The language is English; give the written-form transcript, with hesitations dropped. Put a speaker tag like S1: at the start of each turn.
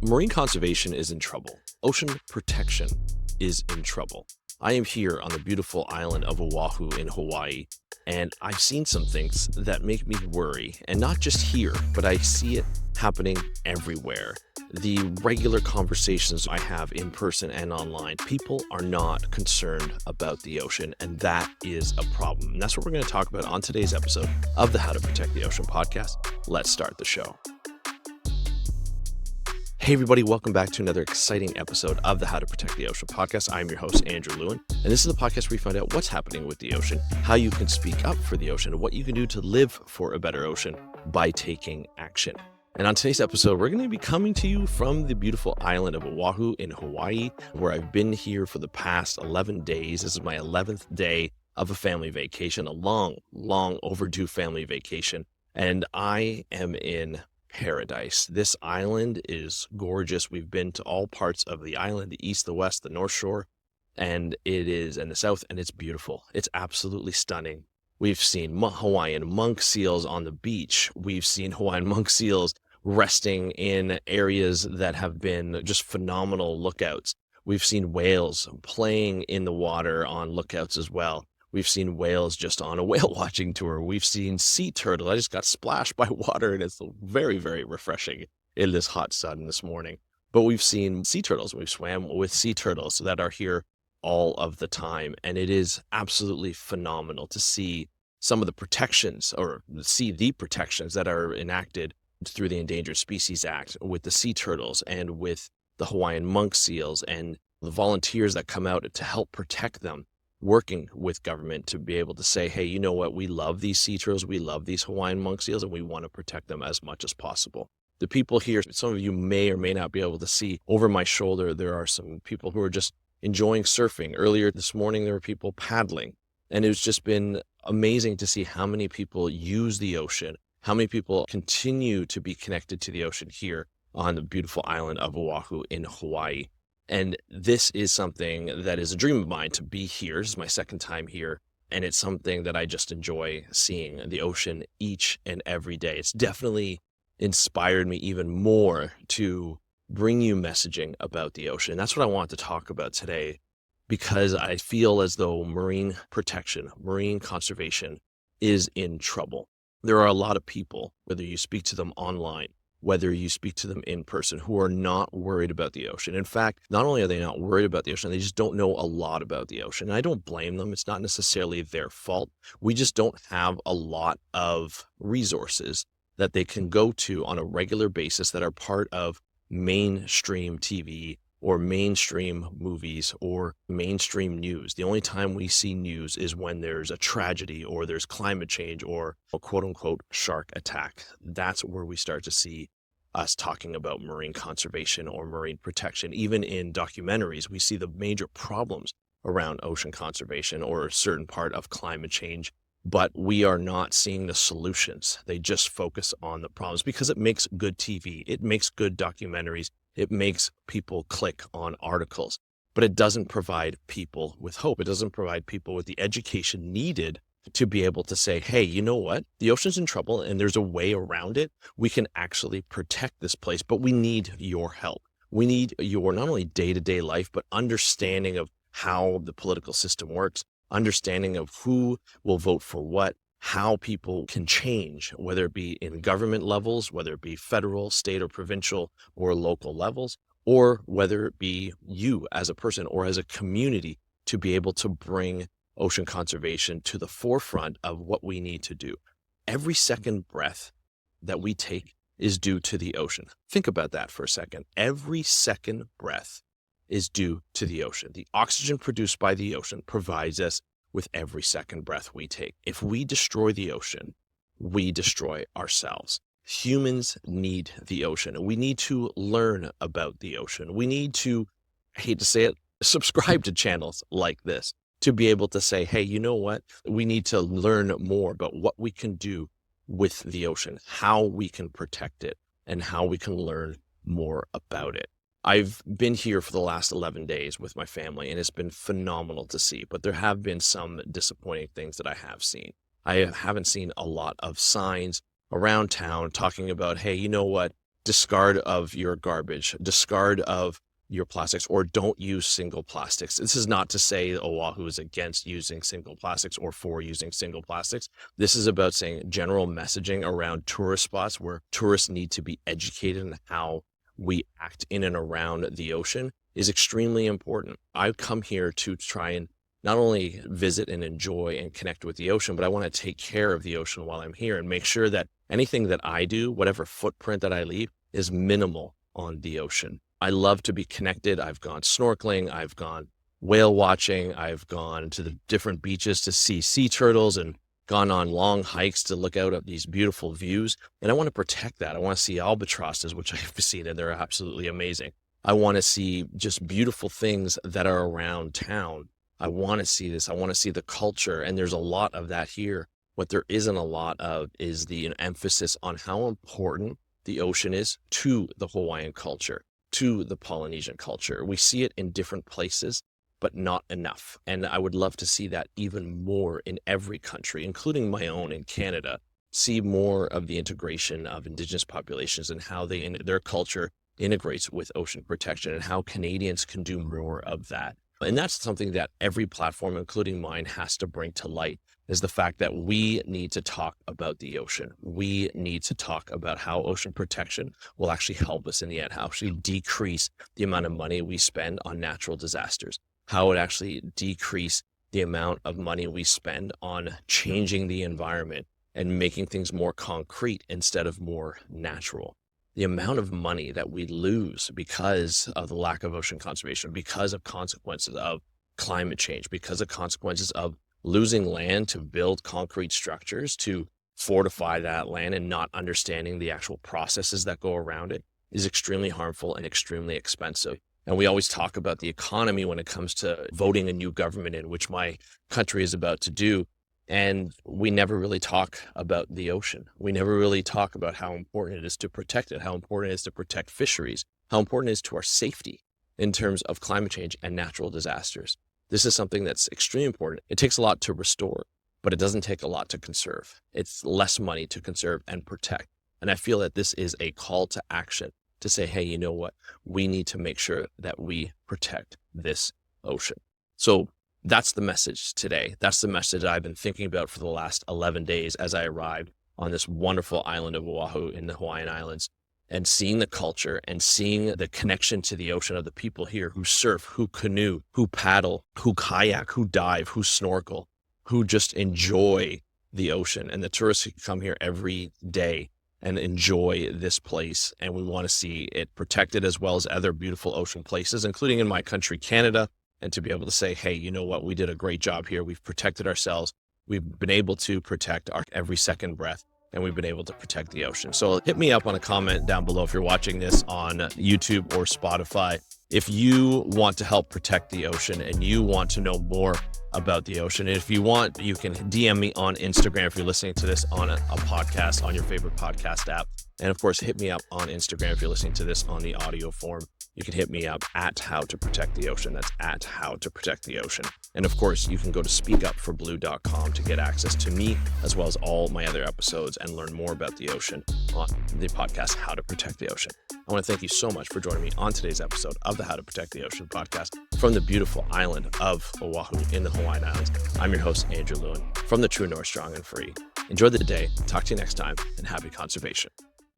S1: Marine conservation is in trouble. Ocean protection is in trouble. I am here on the beautiful island of Oahu in Hawaii, and I've seen some things that make me worry. And not just here, but I see it happening everywhere. The regular conversations I have in person and online, people are not concerned about the ocean, and that is a problem. And that's what we're going to talk about on today's episode of the How to Protect the Ocean podcast. Let's start the show. Hey everybody, welcome back to another exciting episode of the How to Protect the Ocean podcast. I'm your host, Andrew Lewin, and this is the podcast where we find out what's happening with the ocean, how you can speak up for the ocean, and what you can do to live for a better ocean by taking action. And on today's episode, we're going to be coming to you from the beautiful island of Oahu in Hawaii, where I've been here for the past 11 days. This is my 11th day of a family vacation, a long overdue family vacation, and I am in paradise. This island is gorgeous. We've been to all parts of the island, the east, the west, the north shore, and the south, and it's beautiful. It's absolutely stunning. We've seen Hawaiian monk seals on the beach. We've seen Hawaiian monk seals resting in areas that have been just phenomenal lookouts. We've seen whales playing in the water on lookouts as well. We've seen whales just on a whale watching tour. We've seen sea turtles. I just got splashed by water, and it's very, very refreshing in this hot sun this morning. But we've seen sea turtles. We've swam with sea turtles that are here all of the time. And it is absolutely phenomenal to see some of the protections, or see the protections that are enacted through the Endangered Species Act with the sea turtles and with the Hawaiian monk seals and the volunteers that come out to help protect them, working with government to be able to say, hey, you know what, we love these sea turtles, we love these Hawaiian monk seals, and we want to protect them as much as possible. The people here, some of you may or may not be able to see, over my shoulder, there are some people who are just enjoying surfing. Earlier this morning, there were people paddling, and it's just been amazing to see how many people use the ocean, how many people continue to be connected to the ocean here on the beautiful island of Oahu in Hawaii. And this is something that is a dream of mine to be here. This is my second time here, and it's something that I just enjoy seeing, the ocean each and every day. It's definitely inspired me even more to bring you messaging about the ocean. That's what I want to talk about today, because I feel as though marine protection, marine conservation is in trouble. There are a lot of people, whether you speak to them online, whether you speak to them in person, who are not worried about the ocean. In fact, not only are they not worried about the ocean, they just don't know a lot about the ocean. And I don't blame them. It's not necessarily their fault. We just don't have a lot of resources that they can go to on a regular basis that are part of mainstream TV or mainstream movies or mainstream news. The only time we see news is when there's a tragedy or there's climate change or a quote unquote shark attack. That's where we start to see us talking about marine conservation or marine protection. Even in documentaries, we see the major problems around ocean conservation or a certain part of climate change, but we are not seeing the solutions. They just focus on the problems because it makes good TV. It makes good documentaries. It makes people click on articles, but it doesn't provide people with hope. It doesn't provide people with the education needed to be able to say, hey, you know what? The ocean's in trouble and there's a way around it. We can actually protect this place, but we need your help. We need your not only day-to-day life, but understanding of how the political system works, understanding of who will vote for what, how people can change, whether it be in government levels, whether it be federal, state, or provincial, or local levels, or whether it be you as a person or as a community to be able to bring ocean conservation to the forefront of what we need to do. Every second breath that we take is due to the ocean. Think about that for a second. Every second breath is due to the ocean. The oxygen produced by the ocean provides us with every second breath we take. If we destroy the ocean, we destroy ourselves. Humans need the ocean. We need to learn about the ocean. We need to, I hate to say it, subscribe to channels like this to be able to say, hey, you know what? We need to learn more about what we can do with the ocean, how we can protect it, and how we can learn more about it. I've been here for the last 11 days with my family, and it's been phenomenal to see, but there have been some disappointing things that I have seen. I haven't seen a lot of signs around town talking about, hey, you know what? discard of your garbage, discard of your plastics, or don't use single plastics. This is not to say Oahu is against using single plastics or for using single plastics. This is about saying general messaging around tourist spots where tourists need to be educated in how we act in and around the ocean is extremely important. I come here to try and not only visit and enjoy and connect with the ocean, but I want to take care of the ocean while I'm here and make sure that anything that I do, whatever footprint that I leave, is minimal on the ocean. I love to be connected. I've gone snorkeling, I've gone whale watching, I've gone to the different beaches to see sea turtles and gone on long hikes to look out at these beautiful views. And I want to protect that. I want to see albatrosses, which I've seen, and they're absolutely amazing. I want to see just beautiful things that are around town. I want to see this. I want to see the culture. And there's a lot of that here. What there isn't a lot of is the emphasis on how important the ocean is to the Hawaiian culture, to the Polynesian culture. We see it in different places, but not enough. And I would love to see that even more in every country, including my own in Canada, see more of the integration of Indigenous populations and how their culture integrates with ocean protection and how Canadians can do more of that. And that's something that every platform, including mine, has to bring to light, is the fact that we need to talk about the ocean. We need to talk about how ocean protection will actually help us in the end, how actually decrease the amount of money we spend on natural disasters, how it actually decrease the amount of money we spend on changing the environment and making things more concrete instead of more natural. The amount of money that we lose because of the lack of ocean conservation, because of consequences of climate change, because of consequences of losing land to build concrete structures, to fortify that land and not understanding the actual processes that go around it, is extremely harmful and extremely expensive. And we always talk about the economy when it comes to voting a new government in, which my country is about to do. And we never really talk about the ocean. We never really talk about how important it is to protect it, how important it is to protect fisheries, how important it is to our safety in terms of climate change and natural disasters. This is something that's extremely important. It takes a lot to restore, but it doesn't take a lot to conserve. It's less money to conserve and protect. And I feel that this is a call to action to say, hey, you know what? We need to make sure that we protect this ocean. So that's the message today. That's the message I've been thinking about for the last 11 days as I arrived on this wonderful island of Oahu in the Hawaiian Islands, and seeing the culture and seeing the connection to the ocean of the people here who surf, who canoe, who paddle, who kayak, who dive, who snorkel, who just enjoy the ocean. And the tourists who come here every day and enjoy this place. And we want to see it protected as well as other beautiful ocean places, including in my country, Canada. And to be able to say, hey, you know what? We did a great job here. We've protected ourselves. We've been able to protect our every second breath, and we've been able to protect the ocean. So hit me up on a comment down below if you're watching this on YouTube or Spotify. If you want to help protect the ocean and you want to know more about the ocean, and if you want, you can DM me on Instagram if you're listening to this on a podcast, on your favorite podcast app. And of course, hit me up on Instagram if you're listening to this on the audio form. You can hit me up at How to Protect the Ocean. That's at How to Protect the Ocean. And of course, you can go to speakupforblue.com to get access to me, as well as all my other episodes, and learn more about the ocean on the podcast, How to Protect the Ocean. I want to thank you so much for joining me on today's episode of the How to Protect the Ocean podcast from the beautiful island of Oahu in the Hawaiian Islands. I'm your host, Andrew Lewin, from the True North, Strong and Free. Enjoy the day, talk to you next time, and happy conservation.